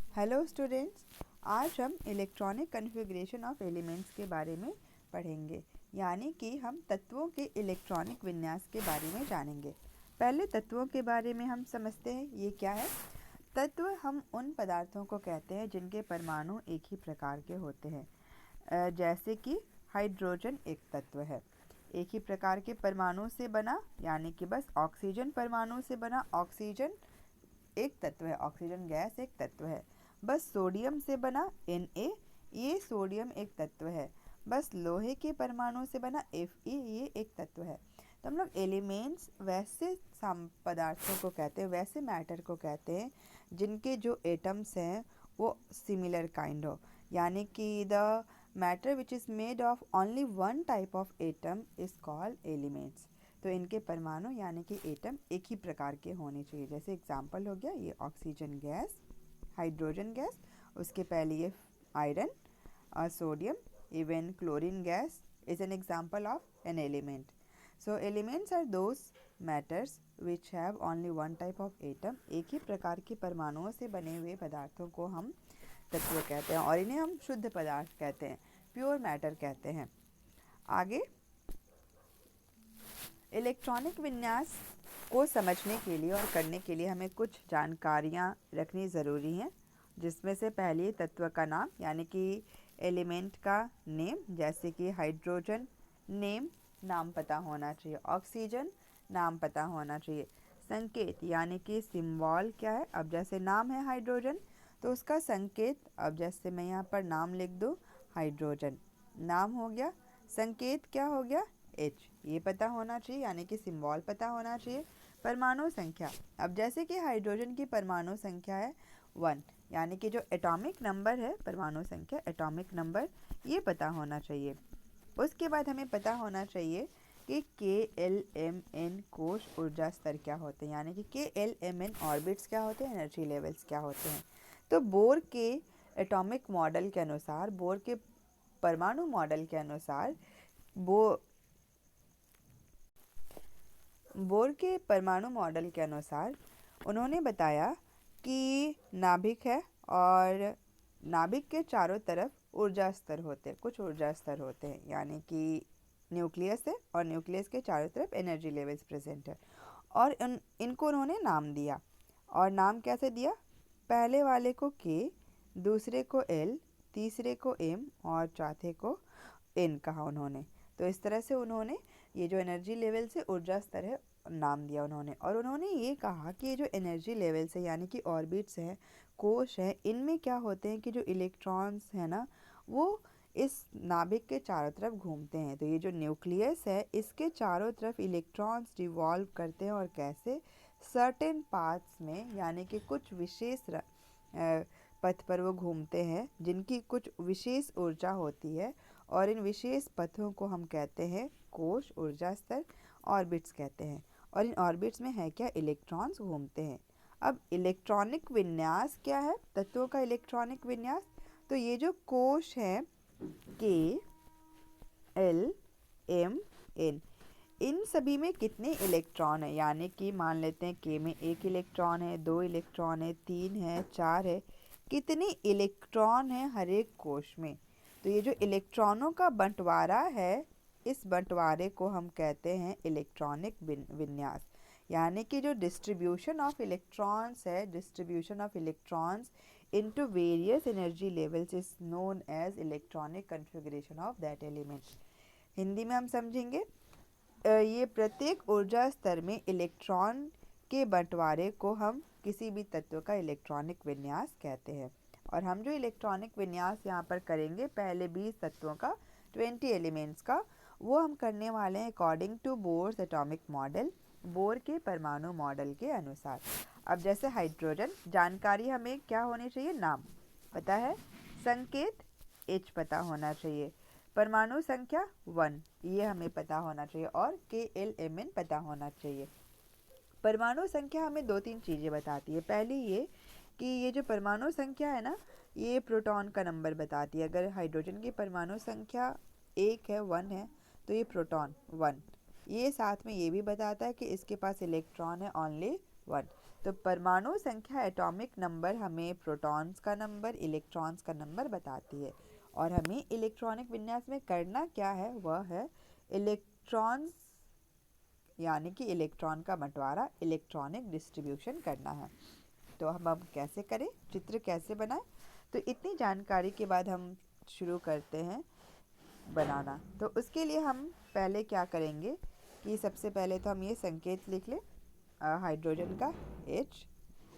Hello students, आज हम electronic configuration of elements के बारे में पढ़ेंगे। यानी कि हम तत्वों के इलेक्ट्रॉनिक विन्यास के बारे में जानेंगे। पहले तत्वों के बारे में हम समझते हैं ये क्या है। तत्व हम उन पदार्थों को कहते हैं जिनके परमाणु एक ही प्रकार के होते हैं। जैसे कि हाइड्रोजन एक तत्व है, एक ही प्रकार के परमाणु से बना, यानी कि बस ऑक्सीजन परमाणु से बना ऑक्सीजन एक तत्व है, ऑक्सीजन गैस एक तत्व है। बस सोडियम से बना Na, ये सोडियम एक तत्व है। बस लोहे के परमाणु से बना Fe, ये एक तत्व है। तो हम लोग एलिमेंट्स वैसे पदार्थों को कहते हैं, वैसे मैटर को कहते हैं जिनके जो एटम्स हैं वो सिमिलर काइंड हो। यानी कि the matter which is made of only one type of atom is called elements. तो इनके परमाणु यानी कि एटम एक ही प्रकार के होने चाहिए। जैसे एग्जांपल हो गया ये ऑक्सीजन गैस, हाइड्रोजन गैस, उसके पहले ये आयरन और sodium, even chlorine gas is an example of an element. So elements are those matters which have only one type of atom. एक ही प्रकार के परमाणुओं से बने हुए पदार्थों को हम तत्व कहते हैं और इन्हें हम शुद्ध पदार्थ कहते हैं, प्योर मैटर कहते हैं। आगे इलेक्ट्रॉनिक विन्यास को समझने के लिए और करने के लिए हमें कुछ जानकारियाँ रखनी ज़रूरी हैं, जिसमें से पहली तत्व का नाम यानी कि एलिमेंट का नेम, जैसे कि हाइड्रोजन नाम पता होना चाहिए, ऑक्सीजन नाम पता होना चाहिए। संकेत यानी कि सिंबल क्या है, अब जैसे नाम है हाइड्रोजन तो उसका संकेत, अब जैसे मैं यहाँ पर नाम लिख दूँ हाइड्रोजन, नाम हो गया, संकेत क्या हो गया H, ये पता होना चाहिए यानी कि सिंबल पता होना चाहिए। परमाणु संख्या, अब जैसे कि हाइड्रोजन की परमाणु संख्या है 1, यानी कि जो एटॉमिक नंबर है, परमाणु संख्या एटॉमिक नंबर, ये पता होना चाहिए। उसके बाद हमें पता होना चाहिए कि KLMN कोश ऊर्जा स्तर क्या होते हैं, यानी कि KLMN ऑर्बिट्स क्या होते हैं, एनर्जी लेवल्स क्या होते हैं। तो बोर के एटॉमिक मॉडल के अनुसार, बोर के परमाणु मॉडल के अनुसार, बोर के परमाणु मॉडल के अनुसार उन्होंने बताया कि नाभिक है और नाभिक के चारों तरफ ऊर्जा स्तर होते हैं, कुछ ऊर्जा स्तर होते हैं, यानी कि न्यूक्लियस है और न्यूक्लियस के चारों तरफ एनर्जी लेवल्स प्रेजेंट है। और इनको उन्होंने नाम दिया, और नाम कैसे दिया, पहले वाले को K, दूसरे को L, तीसरे को M और चौथे को N कहा उन्होंने। तो इस तरह से उन्होंने ये जो एनर्जी लेवल से ऊर्जा स्तर है नाम दिया उन्होंने। और उन्होंने ये कहा कि ये जो एनर्जी लेवल्स है यानी कि ऑर्बिट्स हैं, कोश हैं, इनमें क्या होते हैं कि जो इलेक्ट्रॉन्स हैं ना, वो इस नाभिक के चारों तरफ घूमते हैं। तो ये जो न्यूक्लियस है इसके चारों तरफ इलेक्ट्रॉन्स रिवॉल्व करते हैं, और कैसे, सर्टेन पाथ्स में, यानी कि कुछ विशेष पथ पर वो घूमते हैं जिनकी कुछ विशेष ऊर्जा होती है, और इन विशेष पथों को हम कहते हैं कोश, ऊर्जा स्तर, ऑर्बिट्स कहते हैं। और इन ऑर्बिट्स में है क्या, इलेक्ट्रॉन्स घूमते हैं। अब इलेक्ट्रॉनिक विन्यास क्या है, तत्वों का इलेक्ट्रॉनिक विन्यास, तो ये जो कोश है KLMN, इन सभी में कितने इलेक्ट्रॉन है, यानी कि मान लेते हैं K में 1 इलेक्ट्रॉन है, 2 इलेक्ट्रॉन है, 3 है, 4 है, कितने इलेक्ट्रॉन है हर एक कोश में। तो ये जो इलेक्ट्रॉनों का बंटवारा है, इस बंटवारे को हम कहते हैं इलेक्ट्रॉनिक विन्यास। यानी कि जो डिस्ट्रीब्यूशन ऑफ इलेक्ट्रॉन्स है, distribution of electrons into various energy levels is known as electronic configuration of that element. Hindi में हम समझेंगे, ये प्रत्येक ऊर्जा स्तर में इलेक्ट्रॉन के बंटवारे को हम किसी भी तत्व का इलेक्ट्रॉनिक विन्यास कहते हैं। और हम जो इलेक्ट्रॉनिक विन्यास यहाँ पर करेंगे पहले 20 तत्वों का, 20 एलिमेंट्स का, वो हम करने वाले हैं according to Bohr's atomic model, Bohr के परमाणु मॉडल के अनुसार। अब जैसे हाइड्रोजन, जानकारी हमें क्या होनी चाहिए, नाम पता है, संकेत H पता होना चाहिए, परमाणु संख्या 1 ये हमें पता होना चाहिए, और KLMN पता होना चाहिए। परमाणु संख्या हमें 2-3 चीज़ें बताती है। पहली ये कि ये जो परमाणु संख्या है ना, ये प्रोटॉन का नंबर बताती है। अगर हाइड्रोजन की परमाणु संख्या 1 है, 1 है, तो ये प्रोटॉन 1। ये साथ में ये भी बताता है कि इसके पास इलेक्ट्रॉन है ओनली 1। तो परमाणु संख्या एटॉमिक नंबर हमें प्रोटॉन्स का नंबर, इलेक्ट्रॉन्स का नंबर बताती है। और हमें इलेक्ट्रॉनिक विन्यास में करना क्या है, वह है इलेक्ट्रॉन्स यानी कि इलेक्ट्रॉन का बंटवारा, इलेक्ट्रॉनिक डिस्ट्रीब्यूशन करना है। तो हम अब कैसे करें, चित्र कैसे बनाएं? तो इतनी जानकारी के बाद हम शुरू करते हैं बनाना। तो उसके लिए हम पहले क्या करेंगे कि सबसे पहले तो हम ये संकेत लिख लें हाइड्रोजन का H।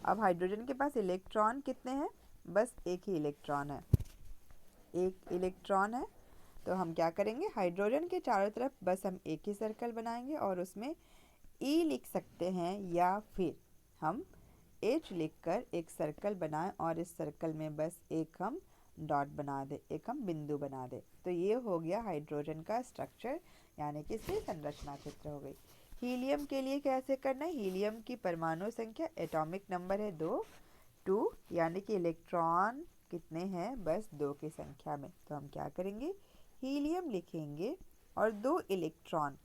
अब हाइड्रोजन के पास इलेक्ट्रॉन कितने हैं? बस एक ही इलेक्ट्रॉन है, एक इलेक्ट्रॉन है। तो हम क्या करेंगे, हाइड्रोजन के चारों तरफ बस हम एक ही सर्कल बनाएंगे और उसमें E लिख सकते हैं, या फिर हम H लिखकर एक सर्कल बनाएं और इस सर्कल में बस एक हम डॉट बना दे, एक हम बिंदु बना दे। तो ये हो गया हाइड्रोजन का स्ट्रक्चर, यानी कि इसकी संरचना चित्र हो गई। हीलियम के लिए कैसे करना है? हीलियम की परमाणु संख्या एटॉमिक नंबर है 2, यानी कि इलेक्ट्रॉन कितने हैं? बस 2 की संख्या में। तो हम क्या करेंगे, हीलियम लिखेंगे और 2 इलेक्ट्रॉन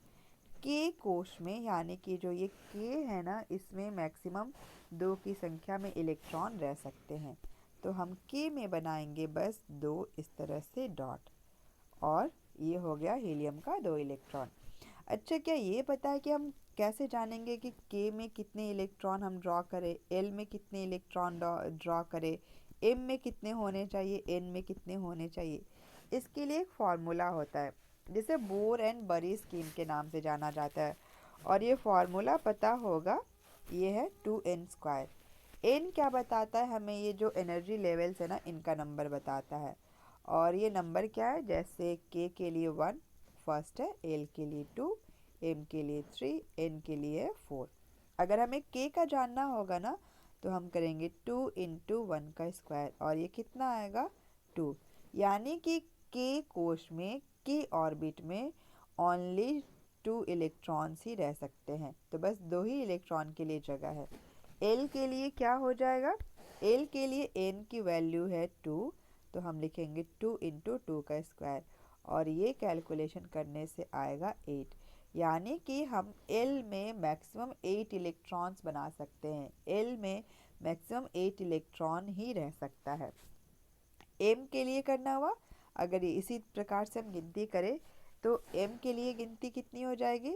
के कोश में, यानी कि जो ये के है ना, इसमें मैक्सिमम 2 की संख्या में इलेक्ट्रॉन रह सकते हैं। तो हम के में बनाएंगे बस 2 इस तरह से डॉट, और ये हो गया हीलियम का 2 इलेक्ट्रॉन। अच्छा, क्या ये पता है कि हम कैसे जानेंगे कि के में कितने इलेक्ट्रॉन हम ड्रॉ करें, एल में कितने इलेक्ट्रॉन ड्रॉ करें, एम में कितने होने चाहिए, एन में कितने होने चाहिए? इसके लिए एक फॉर्मूला होता है जिसे बोर एंड बरी स्कीम के नाम से जाना जाता है, और ये फॉर्मूला पता होगा, ये है 2n²। एन क्या बताता है हमें? ये जो एनर्जी लेवल्स है ना, इनका नंबर बताता है। और ये नंबर क्या है? जैसे के लिए 1 फर्स्ट है, एल के लिए 2, एम के लिए 3, एन के लिए 4। अगर हमें के का जानना होगा ना, तो हम करेंगे 2 इंटू 1 का स्क्वायर, और ये कितना आएगा? 2। यानी कि के कोश में, के ऑर्बिट में ओनली 2 इलेक्ट्रॉन्स ही रह सकते हैं। तो बस 2 ही इलेक्ट्रॉन के लिए जगह है। एल के लिए क्या हो जाएगा? एल के लिए एन की वैल्यू है 2, तो हम लिखेंगे 2 इंटू 2 का स्क्वायर, और ये कैलकुलेशन करने से आएगा 8। यानी कि हम एल में मैक्सिमम 8 इलेक्ट्रॉन्स बना सकते हैं। एल में मैक्सिमम 8 इलेक्ट्रॉन ही रह सकता है। एम के लिए करना हुआ, अगर इसी प्रकार से हम गिनती करें तो एम के लिए गिनती कितनी हो जाएगी?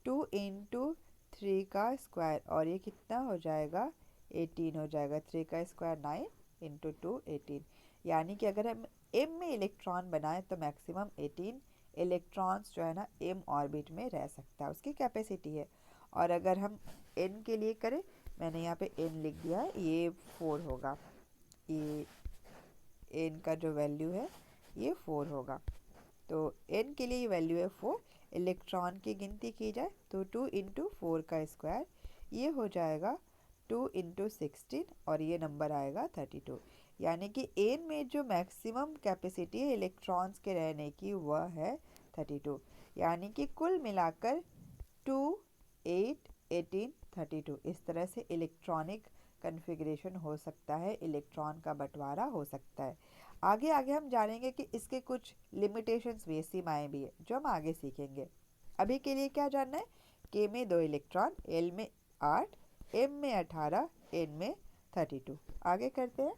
2 इंटू 3 का स्क्वायर, और ये कितना हो जाएगा? 18 हो जाएगा। 3 का स्क्वायर 9 इंटू 2 18। यानी कि अगर हम एम में इलेक्ट्रॉन बनाएं तो मैक्सिमम 18 इलेक्ट्रॉन्स जो है ना एम ऑर्बिट में रह सकता है, उसकी कैपेसिटी है। और अगर हम एन के लिए करें, मैंने यहाँ पे एन लिख दिया है, ये 4 होगा। ये एन का जो वैल्यू है ये 4 होगा। तो एन के लिए ये वैल्यू है 4। इलेक्ट्रॉन की गिनती की जाए तो 2 इंटू 4 का स्क्वायर, ये हो जाएगा 2 इंटू 16, और ये नंबर आएगा 32। यानी कि एन में जो मैक्सिमम कैपेसिटी है इलेक्ट्रॉन्स के रहने की, वह है 32। यानी कि कुल मिलाकर 2, 8, 18, 32 इस तरह से इलेक्ट्रॉनिक कन्फिग्रेशन हो सकता है, इलेक्ट्रॉन का बंटवारा हो सकता है। आगे आगे हम जानेंगे कि इसके कुछ लिमिटेशंस भी, सीमाएं भी है, जो हम आगे सीखेंगे। अभी के लिए क्या जानना है? के में 2 इलेक्ट्रॉन, एल में 8, एम में 18, एन में 32। आगे करते हैं।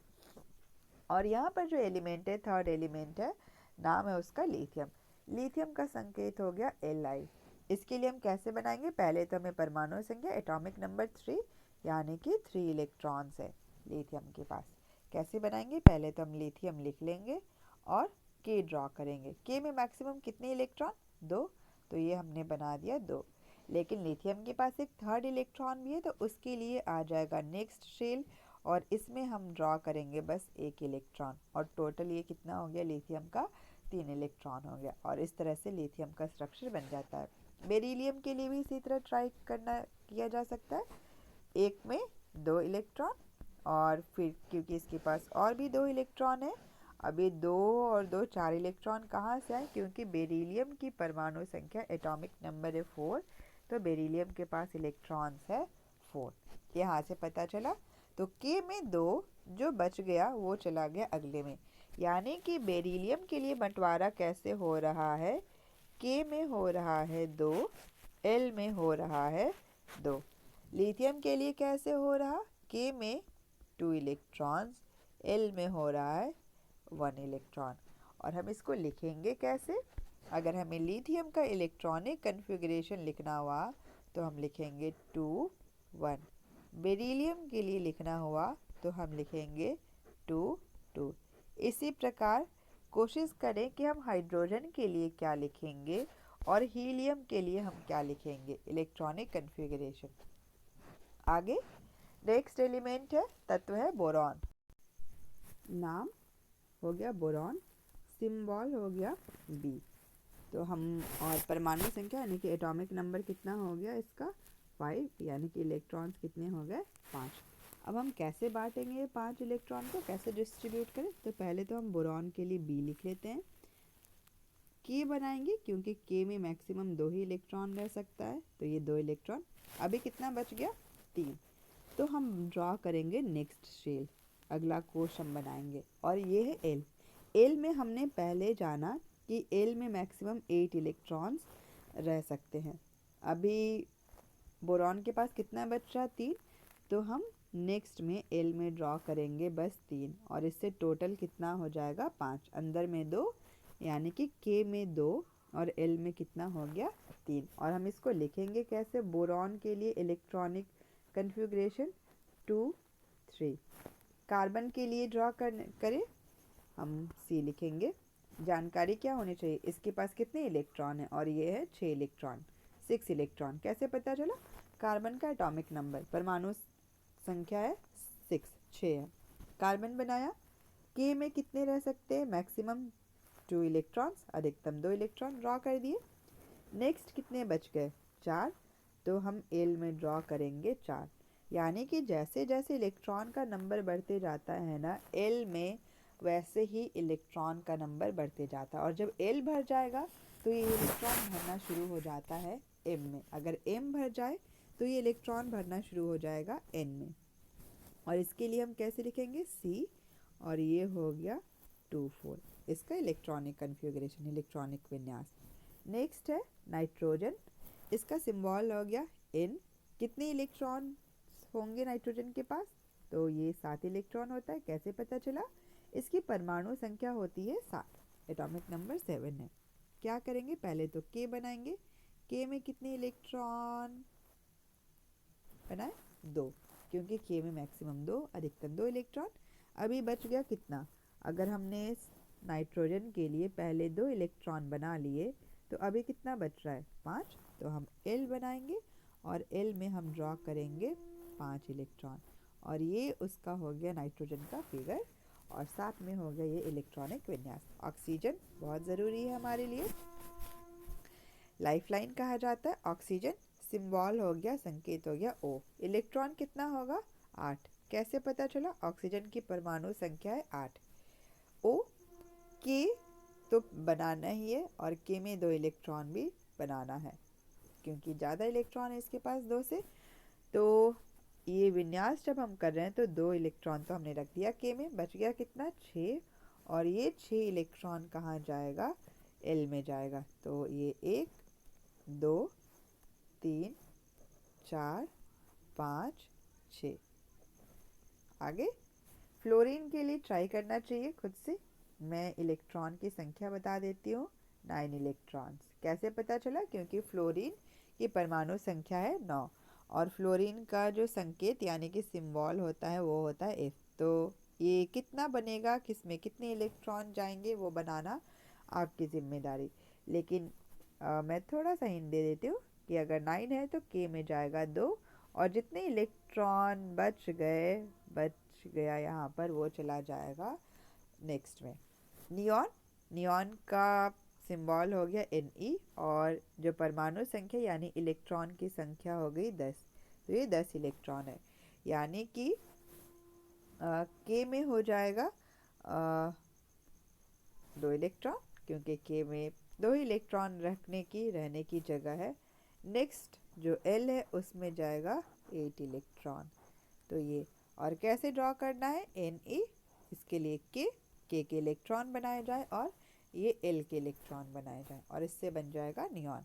और यहाँ पर जो एलिमेंट है, थर्ड एलिमेंट है, नाम है उसका लिथियम। लिथियम का संकेत हो गया Li। इसके लिए हम कैसे बनाएंगे? पहले तो हमें परमाणु संख्या एटॉमिक नंबर 3, यानी कि 3 इलेक्ट्रॉन्स है लिथियम के पास। कैसे बनाएंगे? पहले तो हम लिथियम लिख लेंगे और के ड्रॉ करेंगे। के में मैक्सिमम कितने इलेक्ट्रॉन? 2, तो ये हमने बना दिया 2। लेकिन लिथियम के पास एक थर्ड इलेक्ट्रॉन भी है, तो उसके लिए आ जाएगा नेक्स्ट शेल, और इसमें हम ड्रॉ करेंगे बस एक इलेक्ट्रॉन, और टोटल ये कितना हो गया लिथियम का? 3 इलेक्ट्रॉन हो गया। और इस तरह से लिथियम का स्ट्रक्चर बन जाता है। बेरिलियम के लिए भी इसी तरह ट्राई करना किया जा सकता है। एक में 2 इलेक्ट्रॉन, और फिर क्योंकि इसके पास और भी 2 इलेक्ट्रॉन है, अभी 2 और 2 4 इलेक्ट्रॉन कहाँ से आए? क्योंकि बेरिलियम की परमाणु संख्या एटॉमिक नंबर है 4, तो बेरिलियम के पास इलेक्ट्रॉन्स है 4। यहाँ से पता चला। तो के में 2 जो बच गया वो चला गया अगले में। यानी कि बेरिलियम के लिए बंटवारा कैसे हो रहा है? के में हो रहा है 2, एल में हो रहा है 2। लिथियम के लिए कैसे हो रहा, के में 2 इलेक्ट्रॉन्स, एल में हो रहा है 1 इलेक्ट्रॉन। और हम इसको लिखेंगे कैसे, अगर हमें लिथियम का इलेक्ट्रॉनिक कन्फिग्रेशन लिखना हुआ तो हम लिखेंगे 2 1। बेरिलियम के लिए लिखना हुआ तो हम लिखेंगे 2 2। इसी प्रकार कोशिश करें कि हम हाइड्रोजन के लिए क्या लिखेंगे और हीलियम के लिए हम क्या लिखेंगे इलेक्ट्रॉनिक कन्फिग्रेशन। आगे नेक्स्ट एलिमेंट है, तत्व है बोरॉन। नाम हो गया बोरॉन, सिंबल हो गया बी। तो हम और परमाणु संख्या यानी कि एटॉमिक नंबर कितना हो गया इसका 5, यानी कि इलेक्ट्रॉन्स कितने हो गए 5। अब हम कैसे बांटेंगे ये 5 इलेक्ट्रॉन को, कैसे डिस्ट्रीब्यूट करें, तो पहले तो हम बोरॉन के लिए बी लिख लेते हैं। के बनाएंगे क्योंकि के में मैक्सिमम 2 ही इलेक्ट्रॉन रह सकता है, तो ये 2 इलेक्ट्रॉन। अभी कितना बच गया 3। तो हम ड्रॉ करेंगे नेक्स्ट शेल, अगला कोश हम बनाएंगे और ये है एल। एल में हमने पहले जाना कि एल में मैक्सिमम 8 इलेक्ट्रॉन्स रह सकते हैं। अभी बोरॉन के पास कितना बच रहा 3, तो हम नेक्स्ट में एल में ड्रॉ करेंगे बस 3 और इससे टोटल कितना हो जाएगा 5, अंदर में 2 यानी कि के में 2 और एल में कितना हो गया 3। और हम इसको लिखेंगे कैसे, बोरॉन के लिए इलेक्ट्रॉनिक कन्फिग्रेशन 2 3। कार्बन के लिए ड्रॉ करें हम सी लिखेंगे। जानकारी क्या होनी चाहिए, इसके पास कितने इलेक्ट्रॉन है और ये है 6 इलेक्ट्रॉन, 6 इलेक्ट्रॉन। कैसे पता चला, कार्बन का एटॉमिक नंबर परमाणु संख्या है 6 है। कार्बन बनाया, के में कितने रह सकते हैं, मैक्सिमम 2 इलेक्ट्रॉन्स, अधिकतम 2 इलेक्ट्रॉन ड्रॉ कर दिए। नेक्स्ट कितने बच गए 4, तो हम एल में ड्रॉ करेंगे 4। यानी कि जैसे जैसे इलेक्ट्रॉन का नंबर बढ़ते जाता है ना एल में, वैसे ही इलेक्ट्रॉन का नंबर बढ़ते जाता है। और जब एल भर जाएगा तो ये इलेक्ट्रॉन भरना शुरू हो जाता है एम में। अगर एम भर जाए तो ये इलेक्ट्रॉन भरना शुरू हो जाएगा एन में। और इसके लिए हम कैसे लिखेंगे सी, और ये हो गया 2 4, इसका इलेक्ट्रॉनिक कन्फिग्रेशन, इलेक्ट्रॉनिक विन्यास। नेक्स्ट है नाइट्रोजन, इसका सिंबल हो गया N। कितने इलेक्ट्रॉन होंगे नाइट्रोजन के पास, तो ये 7 इलेक्ट्रॉन होता है। कैसे पता चला, इसकी परमाणु संख्या होती है 7, एटॉमिक नंबर 7 है। क्या करेंगे, पहले तो के बनाएंगे। के में कितने इलेक्ट्रॉन बनाए 2, क्योंकि के में मैक्सिमम 2, अधिकतम 2 इलेक्ट्रॉन। अभी बच गया कितना, अगर हमने नाइट्रोजन के लिए पहले 2 इलेक्ट्रॉन बना लिए तो अभी कितना बच रहा है 5। तो हम एल बनाएंगे और एल में हम ड्रॉ करेंगे 5 इलेक्ट्रॉन और ये उसका हो गया नाइट्रोजन का फिगर। और साथ में हो गया ये इलेक्ट्रॉनिक विन्यास। ऑक्सीजन बहुत ज़रूरी है हमारे लिए, लाइफलाइन कहा जाता है ऑक्सीजन। सिंबल हो गया, संकेत हो गया O। इलेक्ट्रॉन कितना होगा 8। कैसे पता चला, ऑक्सीजन की परमाणु संख्या है 8। O के तो बनाना ही है और के में 2 इलेक्ट्रॉन भी बनाना है क्योंकि ज़्यादा इलेक्ट्रॉन है इसके पास 2 से। तो ये विन्यास जब हम कर रहे हैं तो 2 इलेक्ट्रॉन तो हमने रख दिया के में, बच गया कितना 6। और ये 6 इलेक्ट्रॉन कहाँ जाएगा, एल में जाएगा। तो ये 1 2 3 4 5 6। आगे फ्लोरीन के लिए ट्राई करना चाहिए खुद से। मैं इलेक्ट्रॉन की संख्या बता देती हूँ, 9 इलेक्ट्रॉन्स। कैसे पता चला, क्योंकि फ्लोरीन की परमाणु संख्या है 9 और फ्लोरीन का जो संकेत यानी कि सिंबल होता है वो होता है F। तो ये कितना बनेगा, किस में कितने इलेक्ट्रॉन जाएंगे वो बनाना आपकी जिम्मेदारी। लेकिन मैं थोड़ा सा हिंट दे देती हूँ कि अगर 9 है तो के में जाएगा 2 और जितने इलेक्ट्रॉन बच गया यहाँ पर वो चला जाएगा नेक्स्ट में। नियॉन, नियॉन का सिंबल हो गया Ne और जो परमाणु संख्या यानी इलेक्ट्रॉन की संख्या हो गई 10। तो ये 10 इलेक्ट्रॉन है, यानी कि के में हो जाएगा 2 इलेक्ट्रॉन, क्योंकि के में 2 इलेक्ट्रॉन रहने की जगह है। नेक्स्ट जो L है उसमें जाएगा 8 इलेक्ट्रॉन। तो ये, और कैसे ड्रॉ करना है Na, इसके लिए के इलेक्ट्रॉन बनाए जाए और ये L के इलेक्ट्रॉन बनाए जाए और इससे बन जाएगा नियॉन।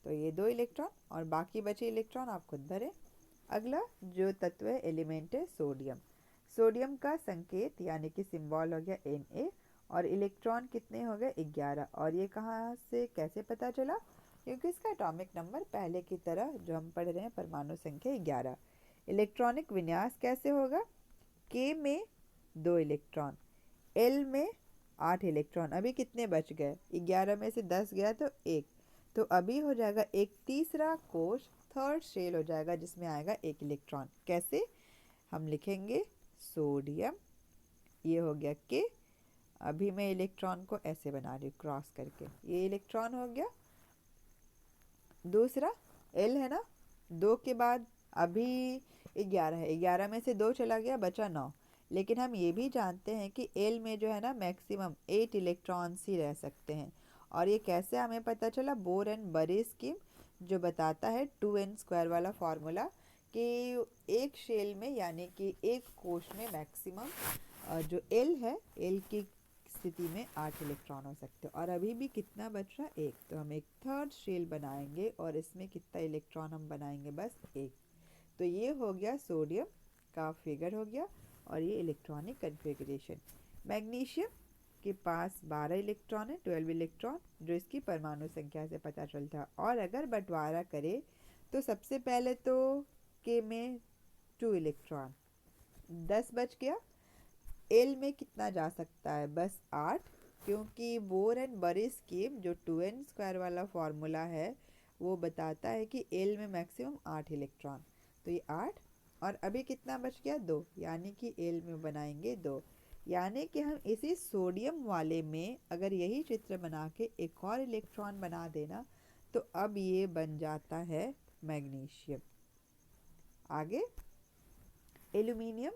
तो ये 2 इलेक्ट्रॉन और बाकी बचे इलेक्ट्रॉन आप खुद भरें। अगला जो तत्व है एलिमेंट है सोडियम। सोडियम का संकेत यानी कि सिंबल हो गया Na और इलेक्ट्रॉन कितने हो गए 11। और ये कहाँ से कैसे पता चला? क्योंकि इसका एटॉमिक नंबर पहले की तरह जो हम पढ़ रहे हैं परमाणु संख्या 11। इलेक्ट्रॉनिक विन्यास कैसे होगा? K में 2 इलेक्ट्रॉन, L में 8 इलेक्ट्रॉन। अभी कितने बच गए? 11 में से 10 गया तो 1, तो अभी हो जाएगा एक तीसरा कोश, थर्ड शेल हो जाएगा जिसमें आएगा 1 इलेक्ट्रॉन। कैसे? हम लिखेंगे सोडियम, ये हो गया K। अभी मैं इलेक्ट्रॉन को ऐसे बना रही हूँ क्रॉस करके, ये इलेक्ट्रॉन हो गया। दूसरा L है ना, 2 के बाद अभी 11 है, 11 में से 2 चला गया, बचा 9। लेकिन हम ये भी जानते हैं कि L में जो है ना मैक्सिमम 8 इलेक्ट्रॉन्स ही रह सकते हैं। और ये कैसे हमें पता चला? बोर एंड बरे स्कीम जो बताता है 2n² वाला फॉर्मूला कि एक शेल में यानी कि एक कोश में मैक्सिमम जो L है, L की स्थिति में 8 इलेक्ट्रॉन हो सकते हैं। और अभी भी कितना बच रहा? 1, तो हम एक थर्ड शेल बनाएंगे और इसमें कितना इलेक्ट्रॉन हम बनाएंगे? बस 1। तो ये हो गया सोडियम का फिगर हो गया और ये इलेक्ट्रॉनिक कन्फिग्रेशन। मैग्नीशियम के पास 12 इलेक्ट्रॉन है, 12 इलेक्ट्रॉन, जो इसकी परमाणु संख्या से पता चलता है। और अगर बंटवारा करे तो सबसे पहले तो के में 2 इलेक्ट्रॉन, 10 बच गया। L में कितना जा सकता है? बस 8, क्योंकि बोर एंड बरे स्कीम जो 2n² वाला फॉर्मूला है वो बताता है कि L में मैक्सिमम 8 इलेक्ट्रॉन, तो ये 8। और अभी कितना बच गया? 2, यानी कि L में बनाएंगे 2। यानी कि हम इसी सोडियम वाले में अगर यही चित्र बना के एक और इलेक्ट्रॉन बना देना तो अब ये बन जाता है मैग्नीशियम। आगे एल्यूमिनियम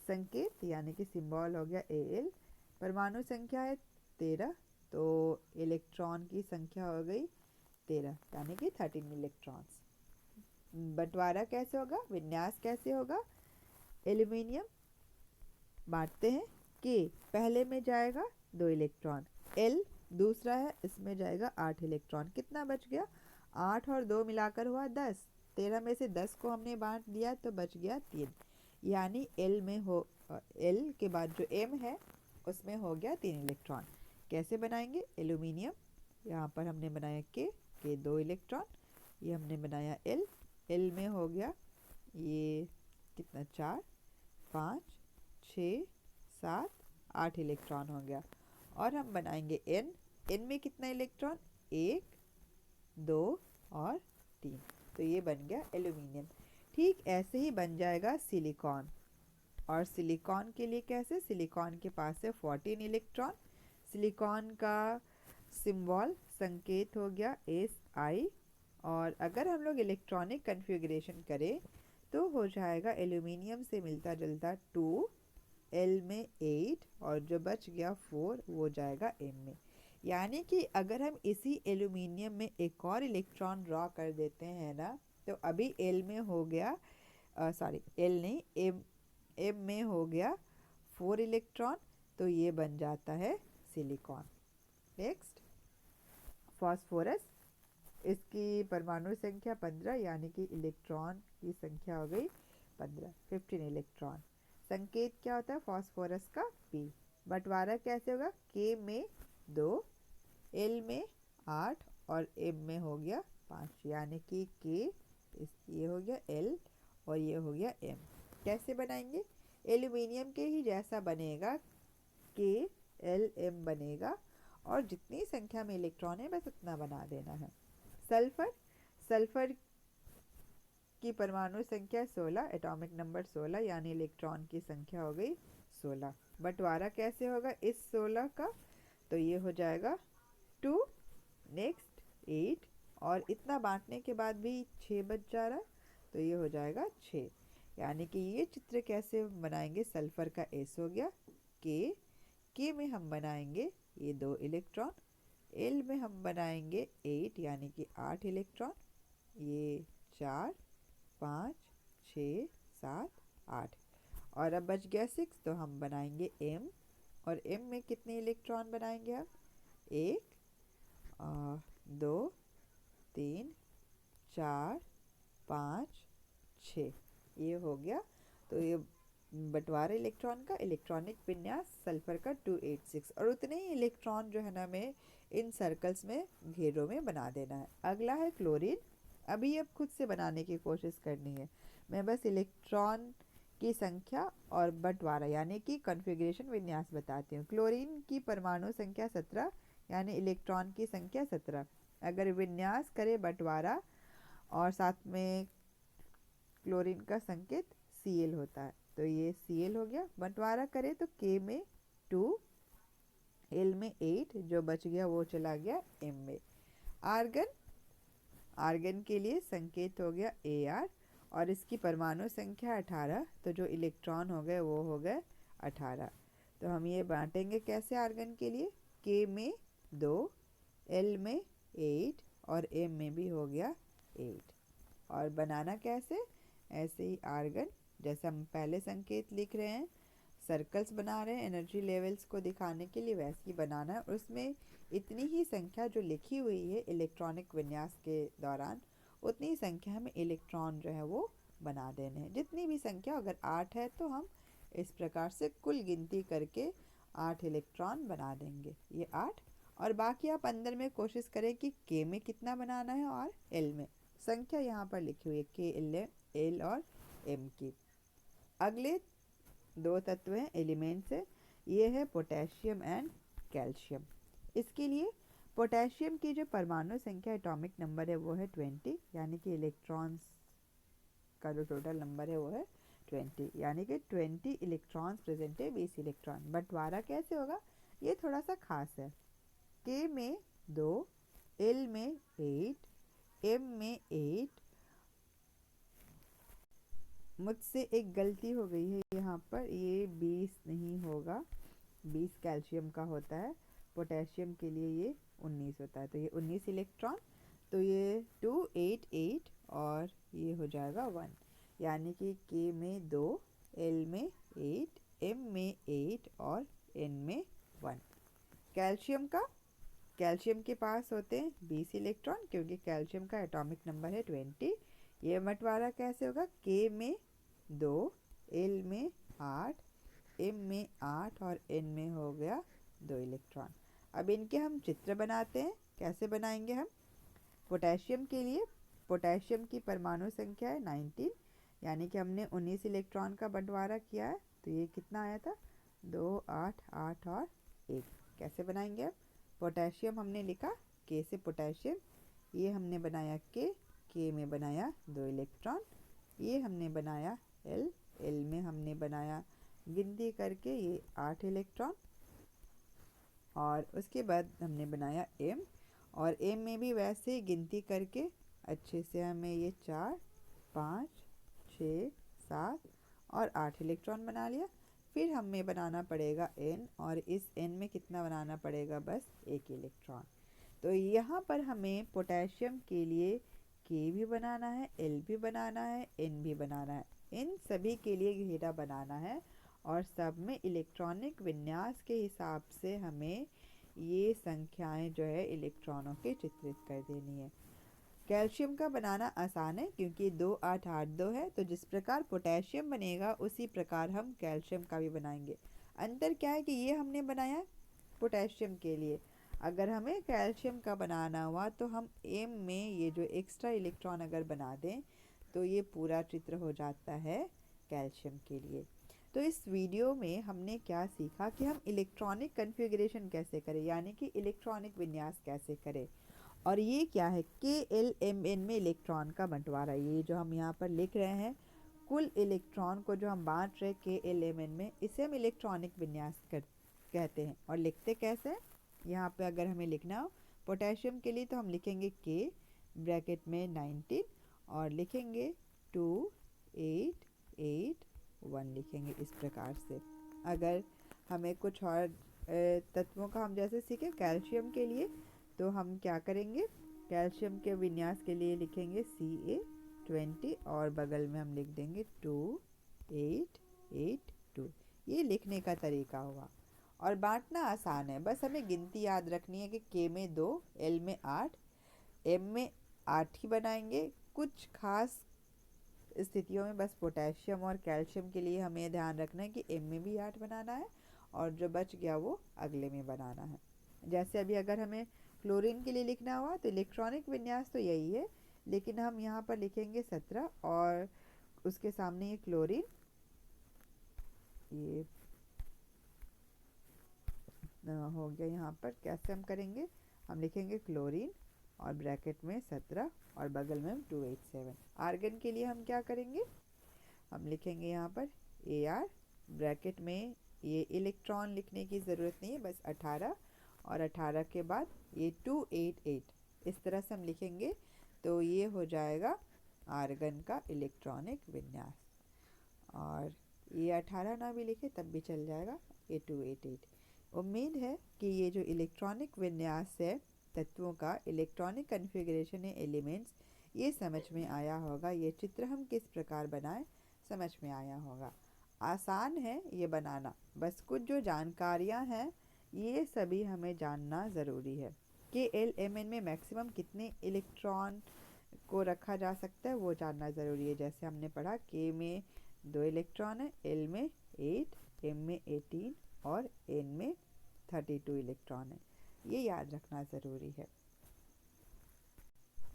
संकेत यानी कि सिंबल हो गया Al, परमाणु संख्या है 13, तो इलेक्ट्रॉन की संख्या हो गई 13 यानी कि 13 इलेक्ट्रॉन्स। बंटवारा कैसे होगा? विन्यास कैसे होगा? एल्यूमिनियम बांटते हैं कि पहले में जाएगा 2 इलेक्ट्रॉन, L दूसरा है इसमें जाएगा 8 इलेक्ट्रॉन। कितना बच गया? 8 और 2 मिलाकर हुआ 10। 13 में से 10 को हमने बांट दिया तो बच गया 3, यानी L के बाद जो M है उसमें हो गया 3 इलेक्ट्रॉन। कैसे बनाएंगे? एल्यूमिनियम, यहाँ पर हमने बनाया के 2 इलेक्ट्रॉन, ये हमने बनाया L में हो गया ये कितना 4, 5, 6, 7, 8 इलेक्ट्रॉन हो गया। और हम बनाएंगे N में कितना इलेक्ट्रॉन? 1, 2 और 3, तो ये बन गया एल्यूमिनियम। ठीक ऐसे ही बन जाएगा सिलिकॉन। और सिलिकॉन के लिए कैसे? सिलिकॉन के पास है 14 इलेक्ट्रॉन। सिलिकॉन का सिंबल संकेत हो गया Si। और अगर हम लोग इलेक्ट्रॉनिक कन्फिग्रेशन करें तो हो जाएगा एल्यूमिनियम से मिलता जुलता 2, L में 8 और जो बच गया 4 वो जाएगा M में। यानी कि अगर हम इसी एल्यूमिनियम में एक और इलेक्ट्रॉन ड्रॉ कर देते हैं ना तो अभी L में हो गया L नहीं M में हो गया 4 इलेक्ट्रॉन, तो ये बन जाता है सिलिकॉन। नेक्स्ट फास्फोरस, इसकी परमाणु संख्या 15 यानी कि इलेक्ट्रॉन की संख्या हो गई 15 इलेक्ट्रॉन। संकेत क्या होता है फास्फोरस का? P। बंटवारा कैसे होगा? K में 2, L में 8 और M में हो गया 5, यानी कि ये हो गया L और ये हो गया M। कैसे बनाएंगे? एल्यूमिनियम के ही जैसा बनेगा, KLM बनेगा और जितनी संख्या में इलेक्ट्रॉन है बस उतना बना देना है। सल्फर की परमाणु संख्या 16, एटॉमिक नंबर 16, यानी इलेक्ट्रॉन की संख्या हो गई 16। बंटवारा कैसे होगा इस 16 का? तो ये हो जाएगा 2, नेक्स्ट 8 और इतना बांटने के बाद भी 6 बच जा रहा है, तो ये हो जाएगा 6। यानी कि ये चित्र कैसे बनाएंगे? सल्फर का S हो गया के में हम बनाएंगे ये 2 इलेक्ट्रॉन, L में हम बनाएंगे 8 यानी कि 8 इलेक्ट्रॉन, ये 4, 5, 6, 7, 8 और अब बच गया 6, तो हम बनाएंगे M और M में कितने इलेक्ट्रॉन बनाएंगे? हम 1, 2, 3, 4, 5, 6 ये हो गया। तो ये बंटवारा इलेक्ट्रॉन का इलेक्ट्रॉनिक विन्यास सल्फर का 286, और उतने ही इलेक्ट्रॉन जो है ना हमें इन सर्कल्स में घेरों में बना देना है। अगला है क्लोरीन। अभी अब खुद से बनाने की कोशिश करनी है। मैं बस इलेक्ट्रॉन की संख्या और बंटवारा यानी कि कॉन्फ़िगरेशन विन्यास बताती हूँ। क्लोरीन की परमाणु संख्या 17 यानी इलेक्ट्रॉन की संख्या 17। अगर विन्यास करे बंटवारा और साथ में क्लोरीन का संकेत Cl होता है, तो ये Cl हो गया। बंटवारा करे तो K में 2, L में 8, जो बच गया वो चला गया M में। आर्गन, आर्गन के लिए संकेत हो गया Ar और इसकी परमाणु संख्या 18, तो जो इलेक्ट्रॉन हो गए वो हो गए 18। तो हम ये बांटेंगे कैसे आर्गन के लिए, K में 2, L में 8 और M में भी हो गया 8। और बनाना कैसे, ऐसे ही आर्गन जैसे हम पहले संकेत लिख रहे हैं, सर्कल्स बना रहे हैं एनर्जी लेवल्स को दिखाने के लिए, वैसे ही बनाना है। और उसमें इतनी ही संख्या जो लिखी हुई है इलेक्ट्रॉनिक विन्यास के दौरान, उतनी ही संख्या में इलेक्ट्रॉन जो है वो बना देने हैं। जितनी भी संख्या, अगर 8 है तो हम इस प्रकार से कुल गिनती करके 8 इलेक्ट्रॉन बना देंगे, ये 8। और बाकी आप अंदर में कोशिश करें कि K में कितना बनाना है और L में। संख्या यहाँ पर लिखी हुई है K, L और M की। अगले दो तत्व हैं, एलिमेंट्स है, ये है पोटेशियम एंड कैल्शियम। इसके लिए पोटेशियम की जो परमाणु संख्या एटॉमिक नंबर है वो है 20, यानी कि इलेक्ट्रॉन्स का जो टोटल नंबर है वो है 20, यानी कि 20 इलेक्ट्रॉन्स प्रेजेंट है, 20 इलेक्ट्रॉन। बंटवारा कैसे होगा, ये थोड़ा सा खास है। K में 2, L में 8, M में 8। मुझसे एक गलती हो गई है यहाँ पर, ये 20 नहीं होगा, 20 कैल्शियम का होता है, पोटेशियम के लिए ये 19 होता है। तो ये 19 इलेक्ट्रॉन, तो ये 2, 8, 8 और ये हो जाएगा 1, यानी कि K में 2, L में 8, M में 8 और N में 1। कैल्शियम का, कैल्शियम के पास होते हैं 20 इलेक्ट्रॉन, क्योंकि कैल्शियम का एटॉमिक नंबर है 20। ये बंटवारा कैसे होगा, K में 2, L में 8, M में 8 और N में हो गया 2 इलेक्ट्रॉन। अब इनके हम चित्र बनाते हैं। कैसे बनाएंगे हम, पोटेशियम के लिए पोटेशियम की परमाणु संख्या है 19, यानी कि हमने 19 इलेक्ट्रॉन का बंटवारा किया है, तो ये कितना आया था, 2, 8, 8 और 1। कैसे बनाएंगे अब, पोटेशियम हमने लिखा K से पोटेशियम, ये हमने बनाया K में बनाया 2 इलेक्ट्रॉन, ये हमने बनाया L में हमने बनाया गिनती करके ये 8 इलेक्ट्रॉन, और उसके बाद हमने बनाया M, और M में भी वैसे ही गिनती करके अच्छे से हमें ये 4, 5, 6, 7 और 8 इलेक्ट्रॉन बना लिया। फिर हमें बनाना पड़ेगा N, और इस N में कितना बनाना पड़ेगा, बस 1 इलेक्ट्रॉन। तो यहाँ पर हमें पोटेशियम के लिए K भी बनाना है, L भी बनाना है, N भी बनाना है। इन सभी के लिए घेरा बनाना है, और सब में इलेक्ट्रॉनिक विन्यास के हिसाब से हमें ये संख्याएं जो है इलेक्ट्रॉनों के चित्रित कर देनी है। कैल्शियम का बनाना आसान है, क्योंकि 2, 8, 8, 2 है, तो जिस प्रकार पोटेशियम बनेगा उसी प्रकार हम कैल्शियम का भी बनाएंगे। अंतर क्या है कि ये हमने बनाया पोटेशियम के लिए, अगर हमें कैल्शियम का बनाना हुआ तो हम M में ये जो एक्स्ट्रा इलेक्ट्रॉन अगर बना दें तो ये पूरा चित्र हो जाता है कैल्शियम के लिए। तो इस वीडियो में हमने क्या सीखा कि हम इलेक्ट्रॉनिक कन्फिग्रेशन कैसे करें, यानी कि इलेक्ट्रॉनिक विन्यास कैसे करें। और ये क्या है, KLMN में इलेक्ट्रॉन का बंटवारा, ये जो हम यहाँ पर लिख रहे हैं कुल इलेक्ट्रॉन को जो हम बांट रहे KLMN में, इसे हम इलेक्ट्रॉनिक विन्यास कहते हैं। और लिखते कैसे हैं, यहाँ पे अगर हमें लिखना हो पोटेशियम के लिए तो हम लिखेंगे K ब्रैकेट में 19 और लिखेंगे 2, 8, 8, 1 लिखेंगे इस प्रकार से। अगर हमें कुछ और तत्वों का हम जैसे सीखे कैल्शियम के लिए, तो हम क्या करेंगे, कैल्शियम के विन्यास के लिए लिखेंगे Ca20 और बगल में हम लिख देंगे 2, 8, 8, 2। ये लिखने का तरीका हुआ। और बांटना आसान है, बस हमें गिनती याद रखनी है कि K में 2, L में 8, M में 8 ही बनाएंगे। कुछ खास स्थितियों में बस पोटेशियम और कैल्शियम के लिए हमें ध्यान रखना है कि M में भी 8 बनाना है और जो बच गया वो अगले में बनाना है। जैसे अभी अगर हमें क्लोरीन के लिए लिखना हुआ तो इलेक्ट्रॉनिक विन्यास तो यही है, लेकिन हम यहाँ पर लिखेंगे 17 और उसके सामने ये क्लोरीन, ये हो गया। यहाँ पर कैसे हम करेंगे, हम लिखेंगे क्लोरीन और ब्रैकेट में 17 और बगल में 287। आर्गन के लिए हम क्या करेंगे, हम लिखेंगे यहाँ पर Ar, ब्रैकेट में ये इलेक्ट्रॉन लिखने की ज़रूरत नहीं है, बस 18 और 18 के बाद ये 288, इस तरह से हम लिखेंगे तो ये हो जाएगा आर्गन का इलेक्ट्रॉनिक विन्यास। और ये 18 ना भी लिखे तब भी चल जाएगा, ये 288। उम्मीद है कि ये जो इलेक्ट्रॉनिक विन्यास है तत्वों का, इलेक्ट्रॉनिक कन्फिग्रेशन है एलिमेंट्स, ये समझ में आया होगा। ये चित्र हम किस प्रकार बनाएं समझ में आया होगा। आसान है ये बनाना, बस कुछ जो जानकारियां हैं ये सभी हमें जानना ज़रूरी है कि LMN में मैक्सिमम कितने इलेक्ट्रॉन को रखा जा सकता है वो जानना ज़रूरी है। जैसे हमने पढ़ा K में 2 इलेक्ट्रॉन है, L में 8, M में 18 और N में 32 इलेक्ट्रॉन है, ये याद रखना ज़रूरी है।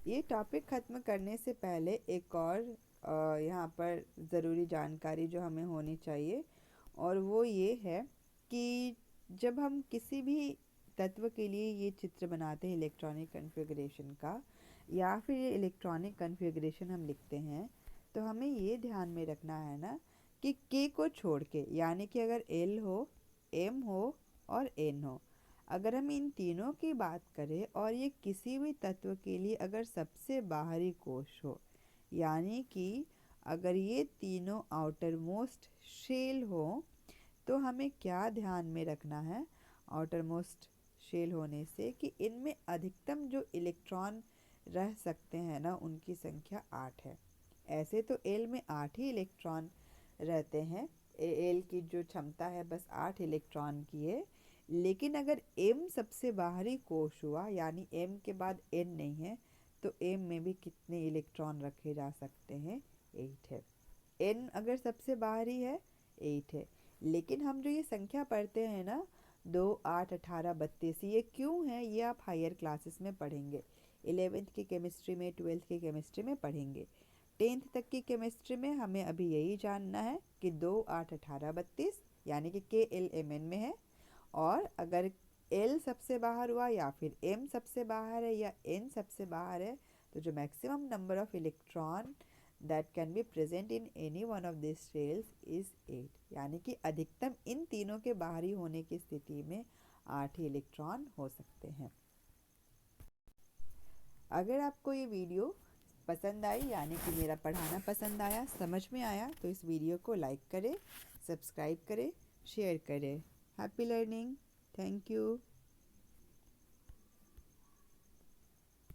ये टॉपिक ख़त्म करने से पहले एक और यहाँ पर ज़रूरी जानकारी जो हमें होनी चाहिए, और वो ये है कि जब हम किसी भी तत्व के लिए ये चित्र बनाते हैं इलेक्ट्रॉनिक कन्फिग्रेशन का, या फिर ये इलेक्ट्रॉनिक कन्फिग्रेशन हम लिखते हैं, तो हमें ये ध्यान में रखना है ना कि K को छोड़ के, यानी कि अगर L हो, M हो और N हो, अगर हम इन तीनों की बात करें और ये किसी भी तत्व के लिए अगर सबसे बाहरी कोश हो, यानी कि अगर ये तीनों आउटर मोस्ट शेल हो, तो हमें क्या ध्यान में रखना है आउटर मोस्ट शेल होने से कि इनमें अधिकतम जो इलेक्ट्रॉन रह सकते हैं ना उनकी संख्या 8 है। ऐसे तो L में 8 ही इलेक्ट्रॉन रहते हैं, L की जो क्षमता है बस 8 इलेक्ट्रॉन की है, लेकिन अगर M सबसे बाहरी कोश हुआ, यानी M के बाद N नहीं है, तो M में भी कितने इलेक्ट्रॉन रखे जा सकते हैं, 8 है। N अगर सबसे बाहरी है 8 है, लेकिन हम जो ये संख्या पढ़ते हैं ना 2, 8, 18, 32, ये क्यों है ये आप हायर क्लासेस में पढ़ेंगे, 11th की केमिस्ट्री में, 12th की केमिस्ट्री में पढ़ेंगे। 10th तक की केमिस्ट्री में हमें अभी यही जानना है कि 2, 8, 18, 32 यानी कि KLMN में है, और अगर L सबसे बाहर हुआ या फिर M सबसे बाहर है या N सबसे बाहर है, तो जो maximum number of electron that can be present in any one of these shells is 8, यानी कि अधिकतम इन तीनों के बाहरी होने की स्थिति में 8 ही इलेक्ट्रॉन हो सकते हैं। अगर आपको ये वीडियो पसंद आई, यानी कि मेरा पढ़ाना पसंद आया, समझ में आया, तो इस वीडियो को लाइक करें, सब्सक्राइब करें, शेयर करें। Happy learning. Thank you.